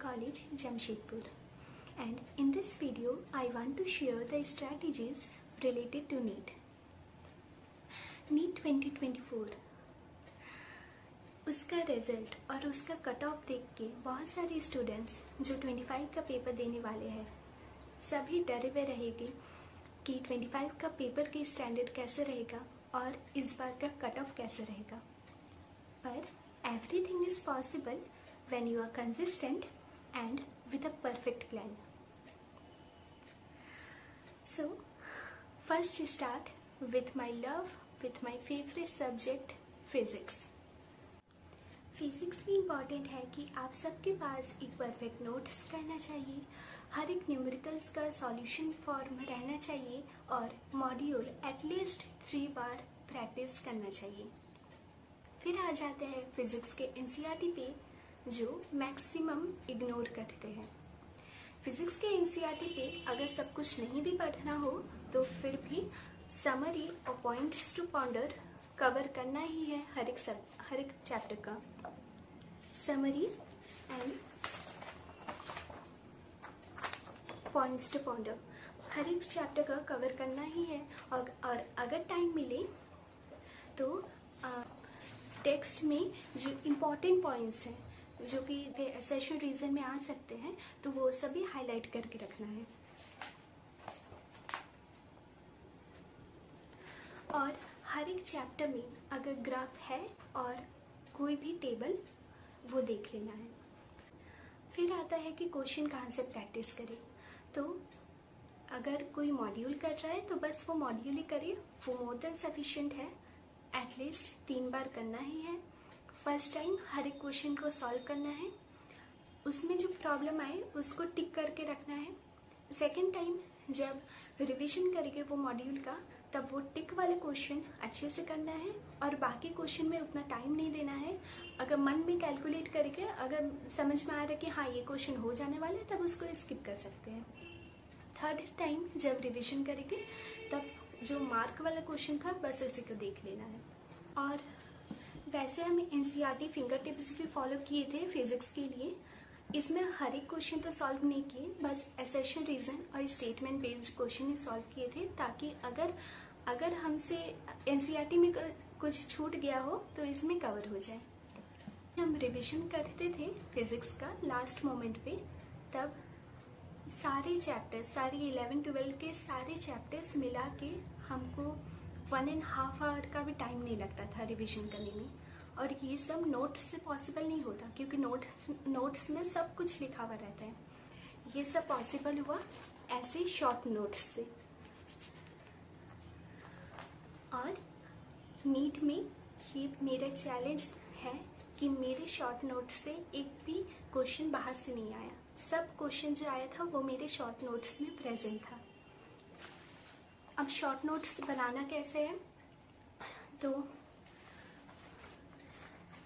College, Jamshedpur. And in this video, I want to share the strategies related to NEET. NEET 2024 उसका result और उसका cut off देख के बहुत सारे स्टूडेंट्स जो 25 का पेपर देने वाले हैं सभी डरे हुए रहेंगे कि 25 का पेपर की स्टैंडर्ड कैसे रहेगा और इस बार का कट ऑफ कैसे रहेगा. पर everything is possible when you are consistent and with a perfect plan. So, first start with my love, with my favorite subject, physics. Physics भी इम्पॉर्टेंट है कि आप सबके पास एक परफेक्ट नोट्स रहना चाहिए, हर एक न्यूमेरिकल्स का सॉल्यूशन फॉर्म रहना चाहिए और मॉड्यूल एटलीस्ट 3 बार प्रैक्टिस करना चाहिए. फिर आ जाते हैं फिजिक्स के एनसीईआरटी पे जो मैक्सिमम इग्नोर करते हैं. फिजिक्स के एनसीईआरटी पे अगर सब कुछ नहीं भी पढ़ना हो तो फिर भी समरी और पॉइंट्स टू पॉन्डर कवर करना ही है. हर एक चैप्टर का summary and points to ponder हर एक चैप्टर का कवर करना ही है. और अगर टाइम मिले तो टेक्स्ट में जो इम्पोर्टेंट पॉइंट्स हैं जो कि सेशन रीजन में आ सकते हैं तो वो सभी हाईलाइट करके रखना है. और हर एक चैप्टर में अगर ग्राफ है और कोई भी टेबल वो देख लेना है. फिर आता है कि क्वेश्चन कहाँ से प्रैक्टिस करें. तो अगर कोई मॉड्यूल कर रहा है तो बस वो मॉड्यूल ही करिए, वो मोर देन सफिशिएंट है. एटलीस्ट 3 बार करना ही है. फर्स्ट टाइम हर एक क्वेश्चन को सॉल्व करना है, उसमें जो प्रॉब्लम आए उसको टिक करके रखना है. सेकेंड टाइम जब रिवीजन करेंगे वो मॉड्यूल का तब वो टिक वाले क्वेश्चन अच्छे से करना है और बाकी क्वेश्चन में उतना टाइम नहीं देना है. अगर मन में कैलकुलेट करके अगर समझ में आ रहा है कि हाँ ये क्वेश्चन हो जाने वाला है तब उसको स्किप कर सकते हैं. थर्ड टाइम जब रिवीजन करेंगे तब जो मार्क वाला क्वेश्चन था बस उसी को देख लेना है. और वैसे हम एनसीईआरटी फिंगर टिप्स भी फॉलो किए थे फिजिक्स के लिए. इसमें हर एक क्वेश्चन तो सॉल्व नहीं किए, बस एसेशन रीजन और स्टेटमेंट बेस्ड क्वेश्चन ही सॉल्व किए थे ताकि अगर हमसे एनसीईआरटी में कुछ छूट गया हो तो इसमें कवर हो जाए. हम रिवीजन करते थे फिजिक्स का लास्ट मोमेंट पे, तब सारे चैप्टर्स सारे 11-12 के सारे चैप्टर्स मिला के हमको 1.5 आवर का भी टाइम नहीं लगता था रिवीजन करने में. और ये सब नोट्स से पॉसिबल नहीं होता क्योंकि नोट्स में सब कुछ लिखा हुआ रहता है. ये सब पॉसिबल हुआ ऐसे शॉर्ट नोट्स से. और नीट में ये मेरा चैलेंज है कि मेरे शॉर्ट नोट्स से एक भी क्वेश्चन बाहर से नहीं आया. सब क्वेश्चन जो आया था वो मेरे शॉर्ट नोट्स में प्रेजेंट था. अब शॉर्ट नोट्स बनाना कैसे है, तो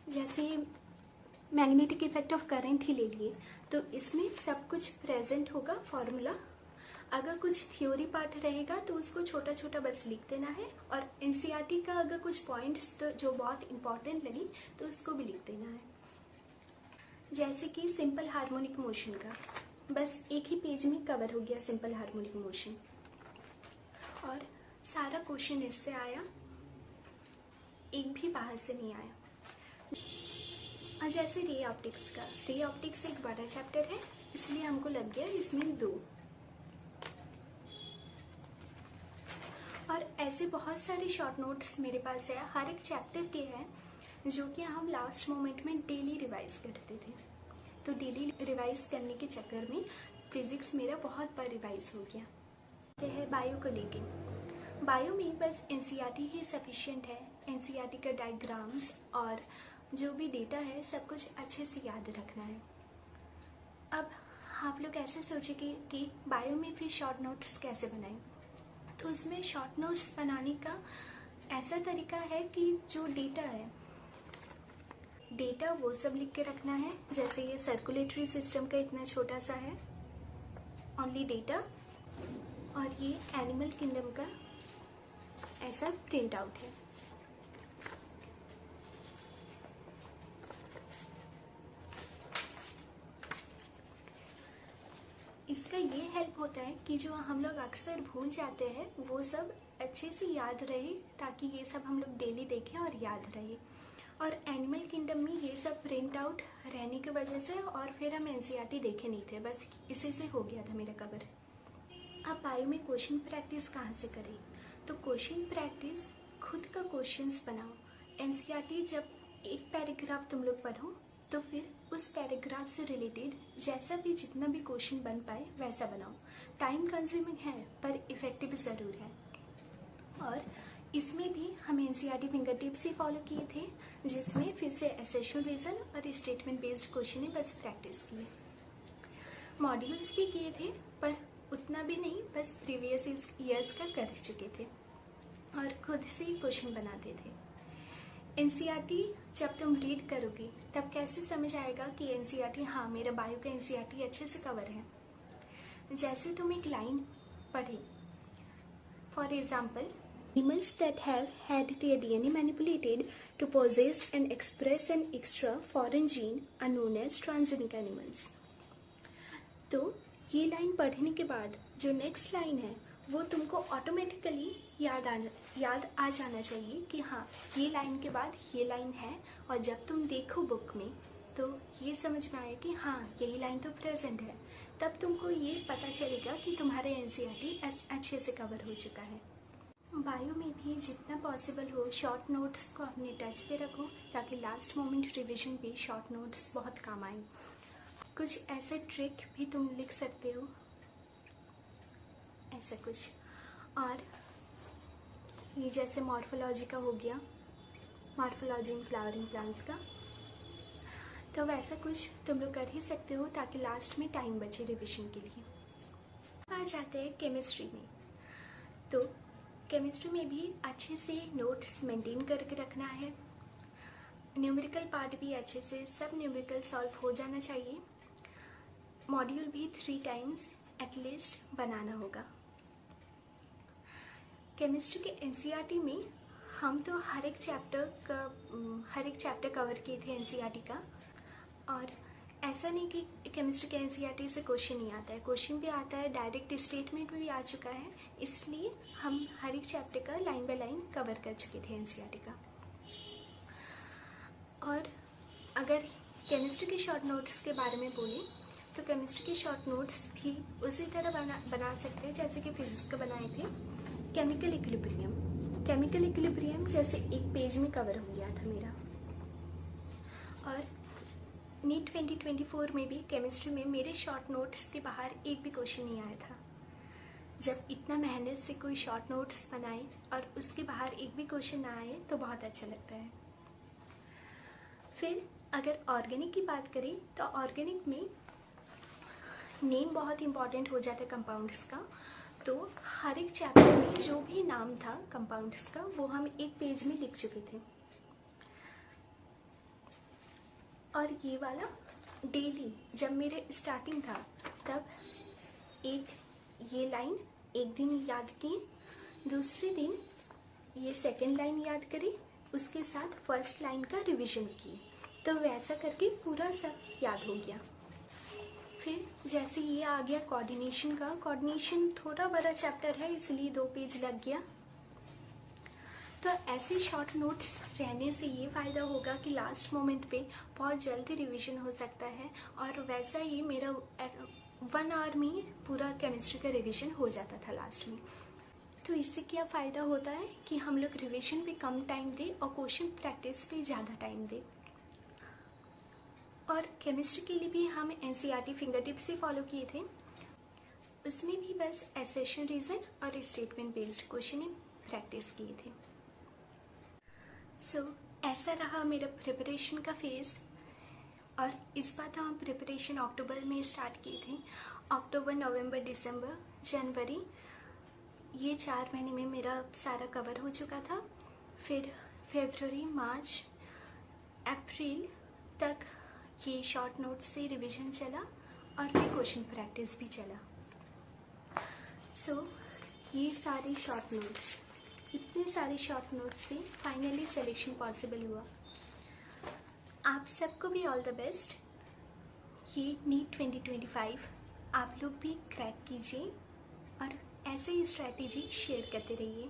जैसे मैग्नेटिक इफेक्ट ऑफ करंट ही ले लिए तो इसमें सब कुछ प्रेजेंट होगा फॉर्मूला. अगर कुछ थ्योरी पार्ट रहेगा तो उसको छोटा छोटा बस लिख देना है. और एनसीईआरटी का अगर कुछ पॉइंट्स तो जो बहुत इंपॉर्टेंट लगी तो उसको भी लिख देना है. जैसे कि सिंपल हार्मोनिक मोशन का बस एक ही पेज में कवर हो गया सिंपल हार्मोनिक मोशन और सारा क्वेश्चन इससे आया, एक भी बाहर से नहीं आया. और जैसे रे ऑप्टिक्स का, रे ऑप्टिक्स एक बड़ा चैप्टर है इसलिए हमको लग गया इसमें 2. और ऐसे बहुत सारे शॉर्ट नोट्स मेरे पास है, हर एक चैप्टर के हैं जो कि हम लास्ट मोमेंट में डेली रिवाइज करते थे. तो डेली रिवाइज करने के चक्कर में फिजिक्स मेरा बहुत बार रिवाइज हो गया. ये है बायो को लेके. बायो में बस एनसीईआरटी ही सफिशिएंट है. एनसीईआरटी का डायग्राम्स और जो भी डेटा है सब कुछ अच्छे से याद रखना है. अब आप लोग ऐसे सोचेंगे कि बायो में फिर शॉर्ट नोट्स कैसे बनाएं. तो उसमें शॉर्ट नोट्स बनाने का ऐसा तरीका है कि जो डेटा है डेटा वो सब लिख के रखना है. जैसे ये सर्कुलेटरी सिस्टम का इतना छोटा सा है ओनली डेटा, और ये एनिमल किंगडम का ऐसा प्रिंट आउट है. इसका ये हेल्प होता है कि जो हम लोग अक्सर भूल जाते हैं वो सब अच्छे से याद रहे, ताकि ये सब हम लोग डेली देखें और याद रहे। और एनिमल किंगडम में ये सब प्रिंट आउट रहने की वजह से और फिर हम एनसीईआरटी देखे नहीं थे, बस इसी से हो गया था मेरा कवर। अब बायो में क्वेश्चन प्रैक्टिस कहाँ से करें? तो क्वेश्चन प्रैक्टिस खुद का क्वेश्चंस बनाओ। एनसीईआरटी जब एक पैराग्राफ तुम लोग पढ़ो तो फिर उस पैराग्राफ से रिलेटेड जैसा भी जितना भी क्वेश्चन बन पाए वैसा बनाओ। टाइम कंज्यूमिंग है पर इफेक्टिव ज़रूर है। और इसमें भी हम एनसीईआरटी फिंगर टिप्स ही फॉलो किए थे, जिसमें फिर से एसेशन रीजन और स्टेटमेंट बेस्ड क्वेश्चन ही बस प्रैक्टिस किए। मॉड्यूल्स भी किए थे पर उतना भी नहीं, बस प्रीवियस ईयर्स का कर चुके थे और खुद से ही क्वेश्चन बनाते थे। एनसीईआरटी जब तुम रीड करोगे तब कैसे समझ आएगा कि एनसीईआरटी, हाँ मेरा बायो का एनसीईआरटी अच्छे से कवर है। जैसे तुम एक लाइन पढ़े, for example, animals that have had their DNA manipulated to possess and express an extra foreign gene are known as transgenic animals। तो ये लाइन पढ़ने के बाद जो नेक्स्ट लाइन है वो तुमको ऑटोमेटिकली याद आ जाना चाहिए कि हाँ ये लाइन के बाद ये लाइन है, और जब तुम देखो बुक में तो ये समझ में आए कि हाँ यही लाइन तो प्रेजेंट है, तब तुमको ये पता चलेगा कि तुम्हारे एनसीईआरटी अच्छे से कवर हो चुका है। बायो में भी जितना पॉसिबल हो शॉर्ट नोट्स को अपने टच पे रखो, ताकि लास्ट मोमेंट रिवीजन पे शॉर्ट नोट्स बहुत काम आए। कुछ ऐसे ट्रिक भी तुम लिख सकते हो, ऐसा कुछ। और ये जैसे मॉर्फोलॉजी का हो गया, मॉर्फोलॉजी इन फ्लावरिंग प्लांट्स का, तो वैसा कुछ तुम लोग कर ही सकते हो ताकि लास्ट में टाइम बचे रिवीजन के लिए। आ जाते हैं केमिस्ट्री में। तो केमिस्ट्री में भी अच्छे से नोट्स मेंटेन करके रखना है। न्यूमेरिकल पार्ट भी अच्छे से सब न्यूमेरिकल सॉल्व हो जाना चाहिए। मॉड्यूल भी 3 टाइम्स एटलीस्ट बनाना होगा। केमिस्ट्री के एनसीईआरटी में हम तो हर एक चैप्टर कवर किए थे एनसीईआरटी का, और ऐसा नहीं कि केमिस्ट्री के एनसीईआरटी से क्वेश्चन नहीं आता है, क्वेश्चन भी आता है, डायरेक्ट स्टेटमेंट भी आ चुका है, इसलिए हम हर एक चैप्टर का लाइन बाय लाइन कवर कर चुके थे एनसीईआरटी का। और अगर केमिस्ट्री के शॉर्ट नोट्स के बारे में बोलें तो केमिस्ट्री के शॉर्ट नोट्स भी उसी तरह बना सकते हैं जैसे कि फिजिक्स का बनाए थे। केमिकल इक्विलिब्रियम जैसे एक पेज में कवर हो गया था मेरा। और नीट 2024 में भी केमिस्ट्री में मेरे शॉर्ट नोट्स के बाहर एक भी क्वेश्चन नहीं आया था। जब इतना मेहनत से कोई शॉर्ट नोट्स बनाए और उसके बाहर एक भी क्वेश्चन ना आए तो बहुत अच्छा लगता है। फिर अगर ऑर्गेनिक की बात करें तो ऑर्गेनिक में नेम बहुत इंपॉर्टेंट हो जाता है कंपाउंड्स का। तो हर एक चैप्टर में जो भी नाम था कंपाउंड्स का वो हम एक पेज में लिख चुके थे। और ये वाला डेली जब मेरे स्टार्टिंग था तब एक ये लाइन एक दिन याद की, दूसरे दिन ये सेकंड लाइन याद करी, उसके साथ फर्स्ट लाइन का रिवीजन की, तो वैसा करके पूरा सब याद हो गया। फिर जैसे ये आ गया कोऑर्डिनेशन का, कोऑर्डिनेशन थोड़ा बड़ा चैप्टर है इसलिए 2 पेज लग गया। तो ऐसे शॉर्ट नोट्स रहने से ये फ़ायदा होगा कि लास्ट मोमेंट पे बहुत जल्दी रिवीजन हो सकता है, और वैसा ही मेरा 1 आवर में पूरा केमिस्ट्री का रिवीजन हो जाता था लास्ट में। तो इससे क्या फ़ायदा होता है कि हम लोग रिवीजन पे कम टाइम दें और क्वेश्चन प्रैक्टिस पे ज़्यादा टाइम दें। और केमिस्ट्री के लिए भी हम एनसीईआरटी फिंगर टिप्स ही फॉलो किए थे, उसमें भी बस एसेशन रीजन और स्टेटमेंट बेस्ड क्वेश्चन ही प्रैक्टिस किए थे। सो ऐसा रहा मेरा प्रिपरेशन का फेज़। और इस बार तो हम प्रिपरेशन अक्टूबर में स्टार्ट किए थे। अक्टूबर, नवंबर, दिसंबर, जनवरी, ये 4 महीने में मेरा सारा कवर हो चुका था। फिर फरवरी, मार्च, अप्रैल तक ये शॉर्ट नोट से रिवीजन चला और फिर क्वेश्चन प्रैक्टिस भी चला। सो ये सारे शॉर्ट नोट्स, इतने सारे शॉर्ट नोट्स से फाइनली सिलेक्शन पॉसिबल हुआ। आप सबको भी ऑल द बेस्ट। ये नीट 2025 आप लोग भी क्रैक कीजिए और ऐसे ही स्ट्रैटेजी शेयर करते रहिए।